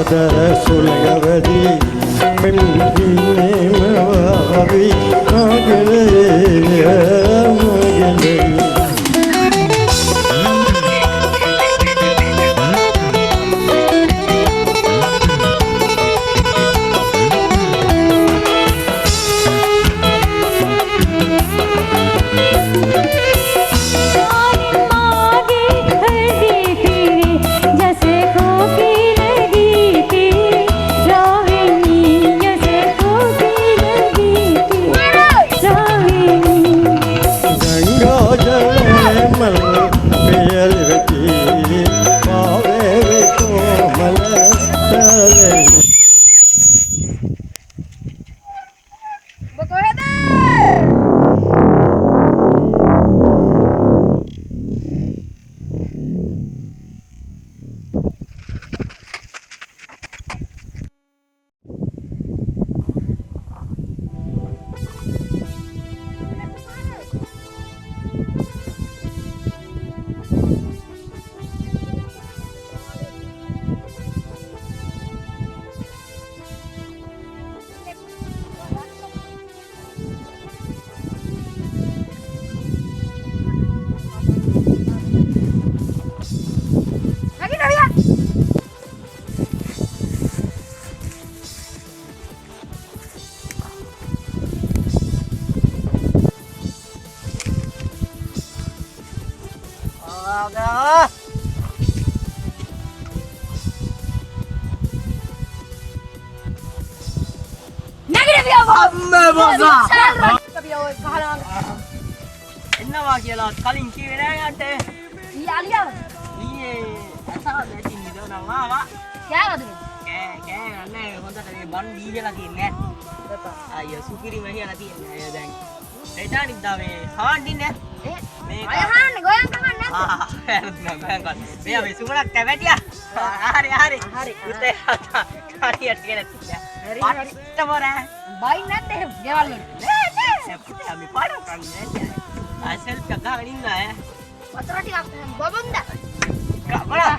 ආදර සුලගවදී මෙම්බිනේම වාවි නගලේ එන්නවා කියලා කලින් කිව්වේ නෑ යට. ඊයාලියව. ඊයේ අසාව නැතිව නිදවනවා ආවා. කෑවද? කෑ නෑ හොඳට මේ බන් දීලා තියන්නේ නෑ. අයියෝ සුපිරි මෙහිලා තියන්නේ අය දැන්. එදානිද්දා මේ හාන්දින්නේ මේ අය හාන්නේ ගෝයන් කමන්නේ නැද්ද? මේ මේ සුමනක් කැවැටියා. හරි. උතේ හරියට කියලා තියා. හරි. පට්ටමරා. බයි නැද්ද එහෙම ගෙවල් වල? නෑ පුතේ අපි පාඩම් කරන්නේ නෑ. ආසල් කගාගෙන ඉන්නවා ඈ. වතුර ටිකක් බබුන්ද? කමලා.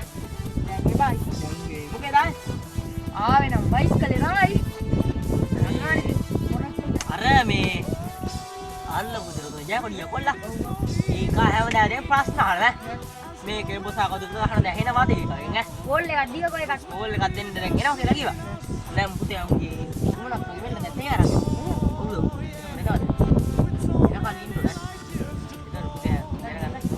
දැන් බයි. මොකේද ආවේ? ආවේ නම් බයිස්කලේ නයි. අර මේ අල්ල පුතේ ජයකොඩිය කොල්ලා. ඒක හැමදාම ප්‍රශ්න අහනවා. මේකේ බොසාකදුත් ගහන දැහෙනවාද ඒකෙන් ඈ. කෝල් එකක් දීලා කොයි එකක්. කෝල් එකක් දෙන්න දැන් එනවා කියලා කිව්වා. දැන් පුතේ අමුගේ මොනක් වෙන්න දැන් තේරෙන්නේ. ඔව්. එනවාද? එනකන් ඉන්නු දැන්. ඉතින් පුතේ දැනගන්න.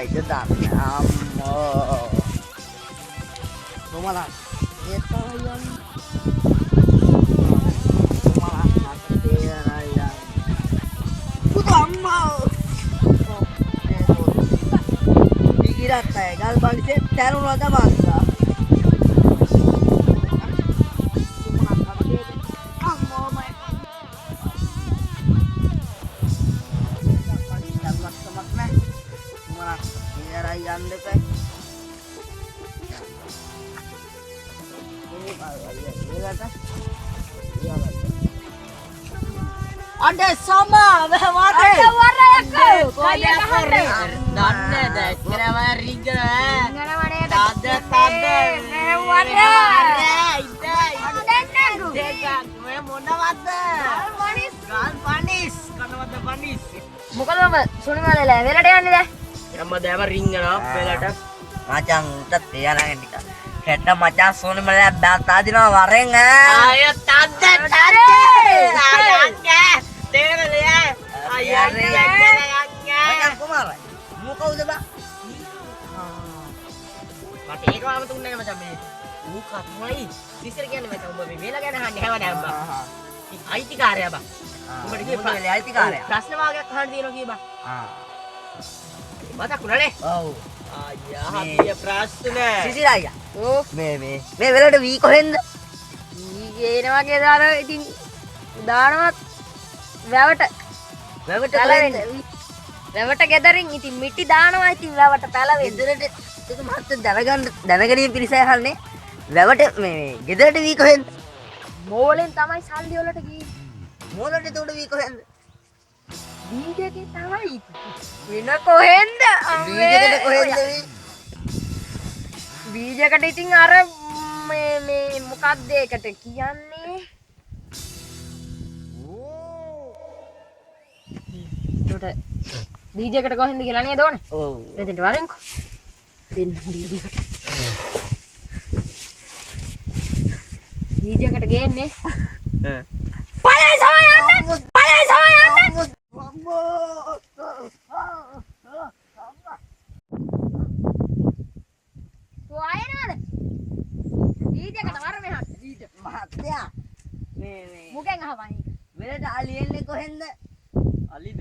Itu dan ammo. Malah itu yang malah nanti yang utama. Dikira tegal balik terus ada bangsa. Ada sama, ada warna aku. Kayak kahare. Dana dah, kira mana riga? Ngana mana ya? Tada. warna. Ada nagu. Dega, gue mau nawat. Gal panis. Karena mata panis. මොකද මම සුනි මලේ වෙලට යන්නේ දැන්. යම්ම දැම රින්ගනවා වෙලට. මචං උට තියනගෙන ටික. හෙට මචං සෝනි මලේ බැලතා දිනවා වරෙන් ආය තද්ද. ආයංග. තේරෙන්නේ ආයංග. මචං කුමාරයි. මොකවුද බා? මට ඒක වම තුන්නේ මචං මේ. ඌ කත්මයි. ඉස්සර කියන්නේ මචං උඹ මේ වෙල ගැන අහන්නේ හැවදාම බා. අයිතිකාරයා බා. උඹට කිව්වේ අයිතිකාරයා. ප්‍රශ්න වාගයක් අහන්න තියෙනවා කී බා. මතකුණා නේ ඔව් අයියා මේ- හදිය ප්‍රශ්න සිසිල් අයියා ඕ මේ වෙලට වී කොහෙන්ද ඊගෙන වගේ දාර ඉතින් දානවත් වැවට වැවට පැලවෙන්න කොහෙන්ද? වැවට ගෙදරින් ඉතින් මිටි දානවා ඉතින් වැවට පැලවෙන්න ගෙදරට ඒක මහත්තයා දැනගැනීම පිරිසයි අහන්නේ වැවට මේ ගෙදරට වී කොහෙන්ද මෝලෙන් තමයි සල්ලි වලට ගියේ මොලට උඩ වී කොහෙන්ද බීජකේ තමයි වෙන කොහෙන්ද බීජකට කොහෙන්ද වී බීජකට ඉතින් අර මේ මොකක්ද ඒකට කියන්නේ උඩට බීජකට කොහෙන්ද කියලා නේද ඕනේ ඔව් එතෙන්ට වරෙන්කෝ දෙන්න බීජකට බීජකට ගේන්නේ පලයි සමයන්න පලයි සමයන්න සොයනවද බීජකට වර මෙහාට බීජ මහත්තයා මේ මුගෙන් අහපන් වෙලට අලියෙන්නේ කොහෙන්ද අලිද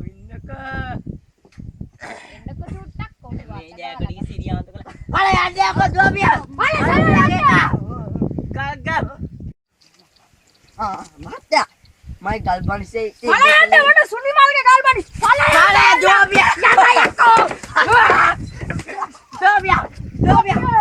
ඉන්නක එන්නකො චුට්ටක් කොහොමද මේ ජයකඩී සිරියාන්ත කළ පල යන්නේ අප දුවපියා ගග මහත්තයා මයි ගල්බනිසේ පලයන්ට උඩ සුනිමල්ගේ ගල්බඩි පල දුවපියා දුවපියා දුවපියා